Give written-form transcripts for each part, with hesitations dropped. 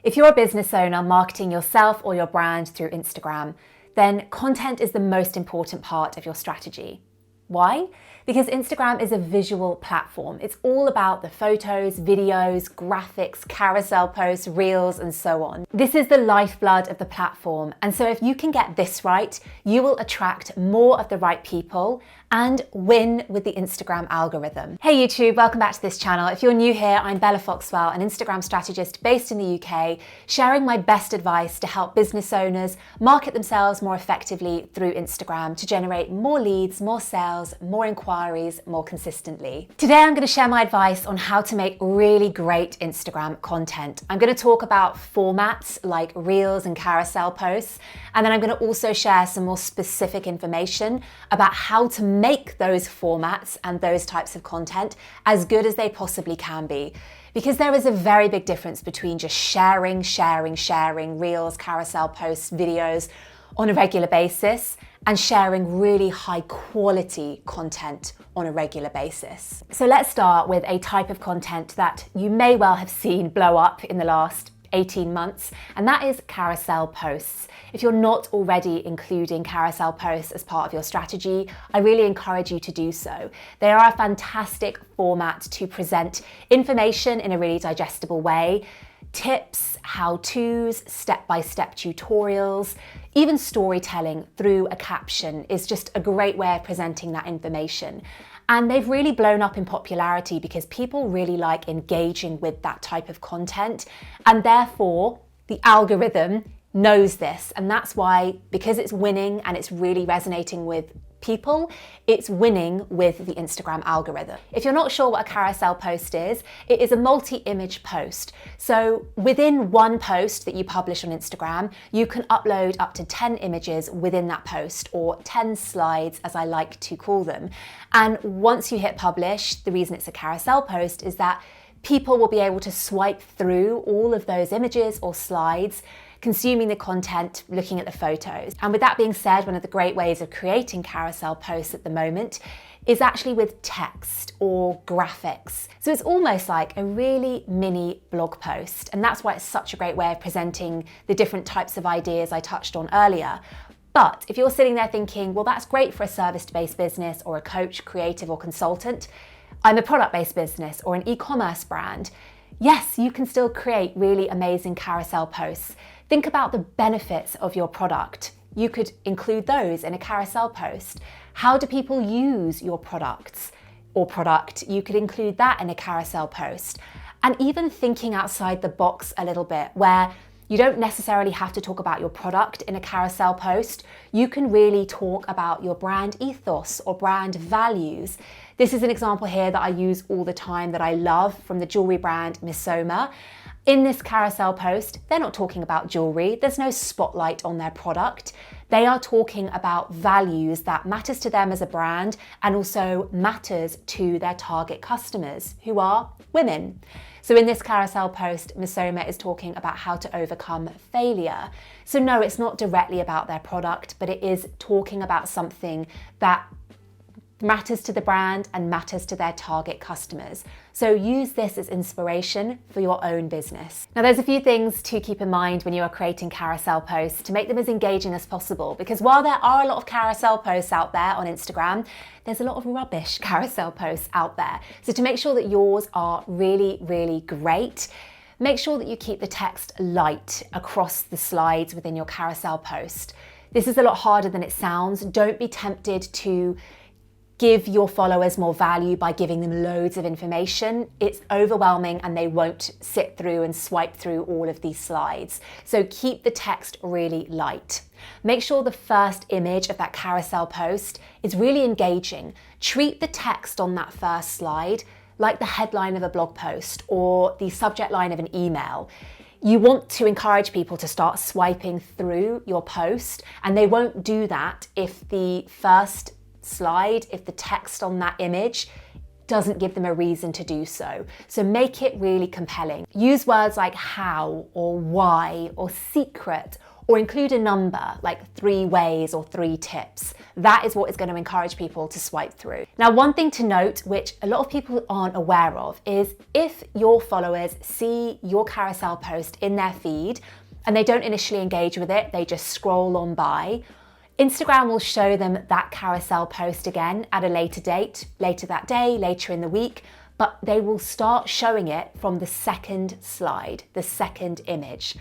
If you're a business owner marketing yourself or your brand through Instagram, then content is the most important part of your strategy. Why? Because Instagram is a visual platform. It's all about the photos, videos, graphics, carousel posts, reels, and so on. This is the lifeblood of the platform. And so if you can get this right, you will attract more of the right people and win with the Instagram algorithm. Hey YouTube, welcome back to this channel. If you're new here, I'm Bella Foxwell, an Instagram strategist based in the UK, sharing my best advice to help business owners market themselves more effectively through Instagram to generate more leads, more sales, more inquiries, more consistently. Today, I'm going to share my advice on how to make really great Instagram content. I'm going to talk about formats like reels and carousel posts, and then I'm going to also share some more specific information about how to make those formats and those types of content as good as they possibly can be. Because there is a very big difference between just sharing reels, carousel posts, videos on a regular basis and sharing really high quality content on a regular basis. So let's start with a type of content that you may well have seen blow up in the last 18 months, and that is carousel posts. If you're not already including carousel posts as part of your strategy, I really encourage you to do so. They are a fantastic format to present information in a really digestible way. Tips, how-tos, step-by-step tutorials, even storytelling through a caption is just a great way of presenting that information. And they've really blown up in popularity because people really like engaging with that type of content. And therefore, the algorithm knows this. And that's why, because it's winning and it's really resonating with people, it's winning with the Instagram algorithm. If you're not sure what a carousel post is, it is a multi-image post. So within one post that you publish on Instagram, you can upload up to 10 images within that post, or 10 slides as I like to call them. And once you hit publish, the reason it's a carousel post is that people will be able to swipe through all of those images or slides, consuming the content, looking at the photos. And with that being said, one of the great ways of creating carousel posts at the moment is actually with text or graphics. So it's almost like a really mini blog post. And that's why it's such a great way of presenting the different types of ideas I touched on earlier. But if you're sitting there thinking, well, that's great for a service-based business or a coach, creative or consultant, I'm a product-based business or an e-commerce brand, yes, you can still create really amazing carousel posts. Think about the benefits of your product. You could include those in a carousel post. How do people use your products or product? You could include that in a carousel post. And even thinking outside the box a little bit, where you don't necessarily have to talk about your product in a carousel post. You can really talk about your brand ethos or brand values. This is an example here that I use all the time that I love from the jewelry brand Missoma. In this carousel post, they're not talking about jewelry. There's no spotlight on their product. They are talking about values that matters to them as a brand and also matters to their target customers, who are women. So in this carousel post, Missoma is talking about how to overcome failure. So no, it's not directly about their product, but it is talking about something that matters to the brand and matters to their target customers. So use this as inspiration for your own business. Now, there's a few things to keep in mind when you are creating carousel posts to make them as engaging as possible, because while there are a lot of carousel posts out there on Instagram, there's a lot of rubbish carousel posts out there. So to make sure that yours are really, really great, make sure that you keep the text light across the slides within your carousel post. This is a lot harder than it sounds. Don't be tempted to give your followers more value by giving them loads of information. It's overwhelming and they won't sit through and swipe through all of these slides. So keep the text really light. Make sure the first image of that carousel post is really engaging. Treat the text on that first slide like the headline of a blog post or the subject line of an email. You want to encourage people to start swiping through your post, and they won't do that if the first slide, if the text on that image doesn't give them a reason to do so. So make it really compelling. Use words like how or why or secret, or include a number like 3 ways or 3 tips. That is what is going to encourage people to swipe through. Now, one thing to note, which a lot of people aren't aware of, is if your followers see your carousel post in their feed and they don't initially engage with it, they just scroll on by, Instagram will show them that carousel post again at a later date, later that day, later in the week, but they will start showing it from the second slide, the second image.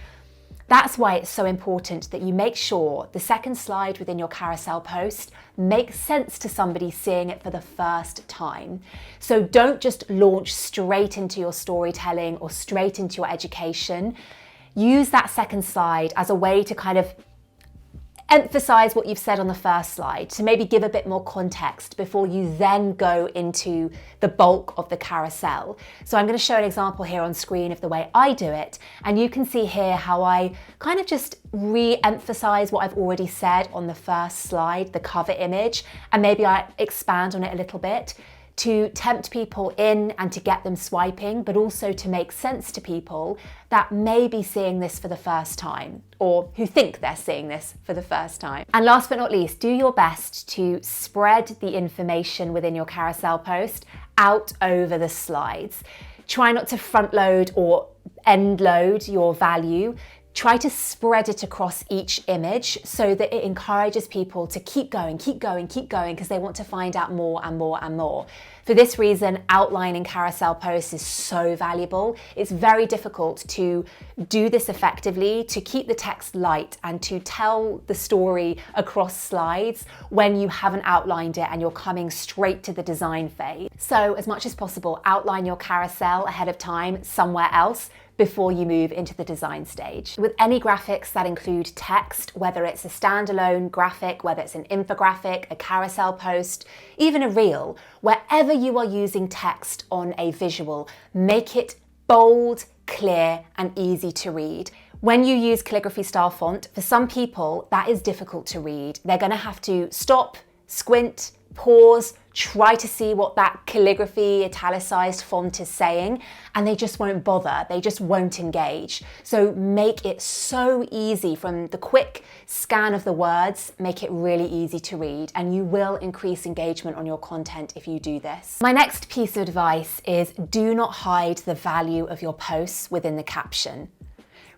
That's why it's so important that you make sure the second slide within your carousel post makes sense to somebody seeing it for the first time. So don't just launch straight into your storytelling or straight into your education. Use that second slide as a way to kind of emphasize what you've said on the first slide, to maybe give a bit more context before you then go into the bulk of the carousel. So I'm going to show an example here on screen of the way I do it, and you can see here how I kind of just re-emphasize what I've already said on the first slide, the cover image, and maybe I expand on it a little bit to tempt people in and to get them swiping, but also to make sense to people that may be seeing this for the first time or who think they're seeing this for the first time. And last but not least, do your best to spread the information within your carousel post out over the slides. Try not to front load or end load your value. Try to spread it across each image so that it encourages people to keep going, because they want to find out more and more and more. For this reason, outlining carousel posts is so valuable. It's very difficult to do this effectively, to keep the text light and to tell the story across slides when you haven't outlined it and you're coming straight to the design phase. So as much as possible, outline your carousel ahead of time somewhere else before you move into the design stage. With any graphics that include text, whether it's a standalone graphic, whether it's an infographic, a carousel post, even a reel, wherever you are using text on a visual, make it bold, clear, and easy to read. When you use calligraphy style font, for some people, that is difficult to read. They're gonna have to stop, squint, pause, try to see what that calligraphy italicized font is saying, and they just won't bother, they just won't engage. So make it so easy from the quick scan of the words, make it really easy to read, and you will increase engagement on your content if you do this. My next piece of advice is do not hide the value of your posts within the caption.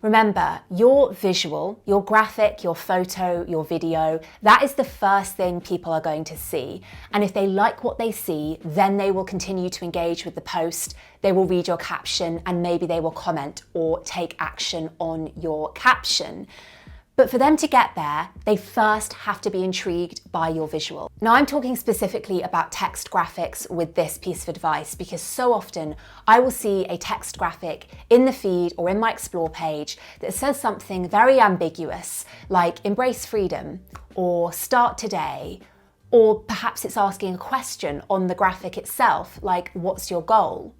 Remember, your visual, your graphic, your photo, your video, that is the first thing people are going to see. And if they like what they see, then they will continue to engage with the post, they will read your caption, and maybe they will comment or take action on your caption. But for them to get there, they first have to be intrigued by your visual. Now, I'm talking specifically about text graphics with this piece of advice because so often I will see a text graphic in the feed or in my explore page that says something very ambiguous like embrace freedom or start today, or perhaps it's asking a question on the graphic itself like what's your goal?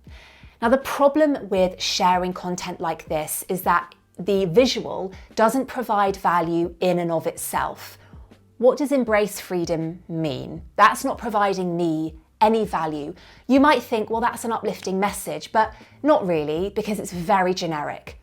Now, the problem with sharing content like this is that the visual doesn't provide value in and of itself. What does embrace freedom mean? That's not providing me any value. You might think, well, that's an uplifting message, but not really, because it's very generic.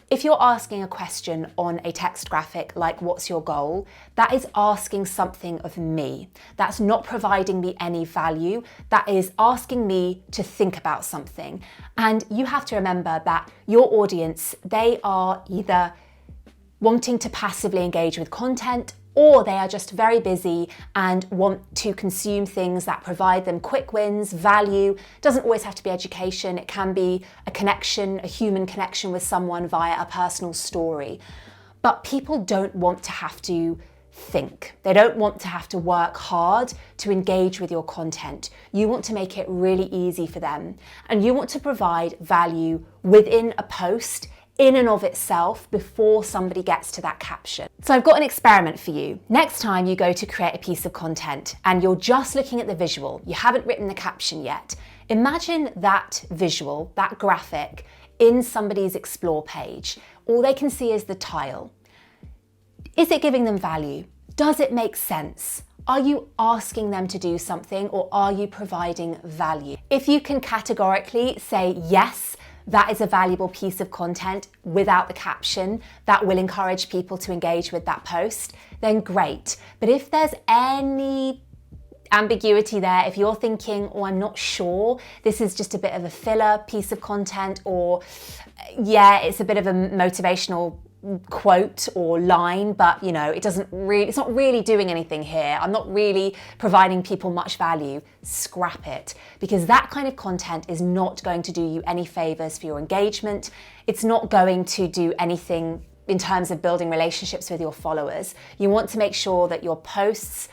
If you're asking a question on a text graphic like what's your goal, that is asking something of me. That's not providing me any value. That is asking me to think about something. And you have to remember that your audience, they are either wanting to passively engage with content, or they are just very busy and want to consume things that provide them quick wins, value. It doesn't always have to be education. It can be a connection, a human connection with someone via a personal story. But people don't want to have to think. They don't want to have to work hard to engage with your content. You want to make it really easy for them. And you want to provide value within a post in and of itself before somebody gets to that caption. So I've got an experiment for you. Next time you go to create a piece of content and you're just looking at the visual, you haven't written the caption yet, imagine that visual, that graphic in somebody's explore page. All they can see is the tile. Is it giving them value? Does it make sense? Are you asking them to do something, or are you providing value? If you can categorically say, yes, that is a valuable piece of content without the caption that will encourage people to engage with that post, then great. But if there's any ambiguity there, if you're thinking, oh, I'm not sure, this is just a bit of a filler piece of content, or yeah, it's a bit of a motivational quote or line, but you know, it's not really doing anything here, I'm not really providing people much value, scrap it. Because that kind of content is not going to do you any favors for your engagement. It's not going to do anything in terms of building relationships with your followers. You want to make sure that your posts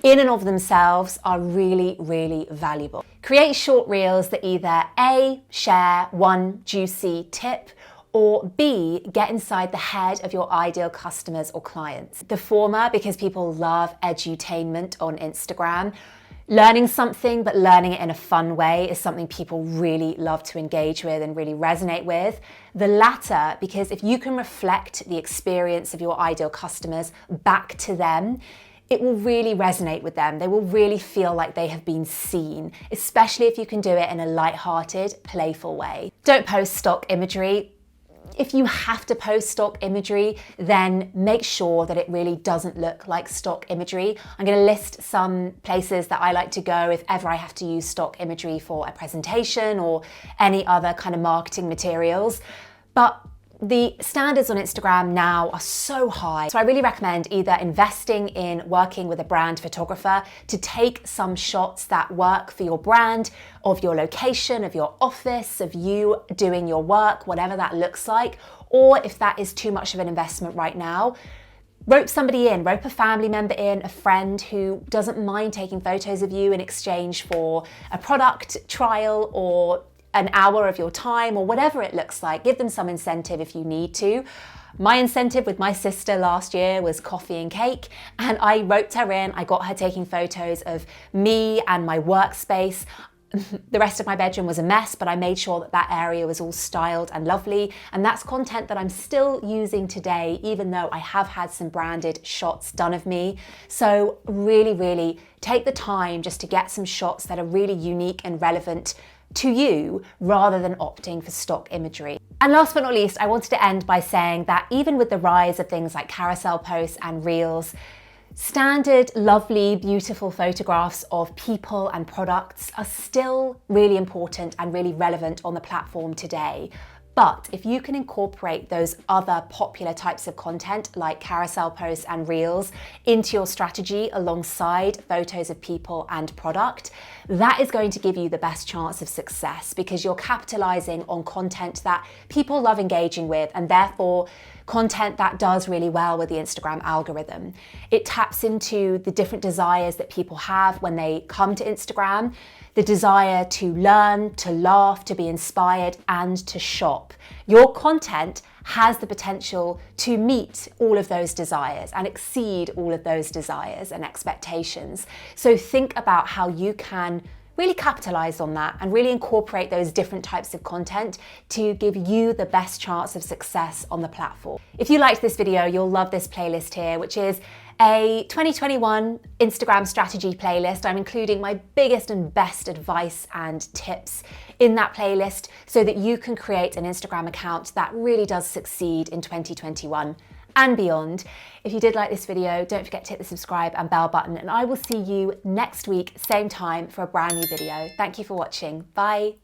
in and of themselves are really, really valuable. Create short reels that either A, share one juicy tip, or B, get inside the head of your ideal customers or clients. The former, because people love edutainment on Instagram. Learning something, but learning it in a fun way, is something people really love to engage with and really resonate with. The latter, because if you can reflect the experience of your ideal customers back to them, it will really resonate with them. They will really feel like they have been seen, especially if you can do it in a light-hearted, playful way. Don't post stock imagery. If you have to post stock imagery, then make sure that it really doesn't look like stock imagery. I'm going to list some places that I like to go if ever I have to use stock imagery for a presentation or any other kind of marketing materials. But the standards on Instagram now are so high. So I really recommend either investing in working with a brand photographer to take some shots that work for your brand, of your location, of your office, of you doing your work, whatever that looks like. Or if that is too much of an investment right now, rope somebody in, rope a family member in, a friend who doesn't mind taking photos of you in exchange for a product trial or an hour of your time, or whatever it looks like. Give them some incentive if you need to. My incentive with my sister last year was coffee and cake, and I roped her in. I got her taking photos of me and my workspace. The rest of my bedroom was a mess, but I made sure that that area was all styled and lovely. And that's content that I'm still using today, even though I have had some branded shots done of me. So really, really take the time just to get some shots that are really unique and relevant to you, rather than opting for stock imagery. And last but not least, I wanted to end by saying that even with the rise of things like carousel posts and reels, standard, lovely, beautiful photographs of people and products are still really important and really relevant on the platform today. But if you can incorporate those other popular types of content like carousel posts and reels into your strategy alongside photos of people and product, that is going to give you the best chance of success, because you're capitalizing on content that people love engaging with, and therefore content that does really well with the Instagram algorithm. It taps into the different desires that people have when they come to Instagram. The desire to learn, to laugh, to be inspired, and to shop. Your content has the potential to meet all of those desires and exceed all of those desires and expectations. So think about how you can really capitalize on that and really incorporate those different types of content to give you the best chance of success on the platform. If you liked this video, you'll love this playlist here, which is a 2021 Instagram strategy playlist. I'm including my biggest and best advice and tips in that playlist so that you can create an Instagram account that really does succeed in 2021 and beyond. If you did like this video, don't forget to hit the subscribe and bell button, and I will see you next week, same time, for a brand new video. Thank you for watching. Bye.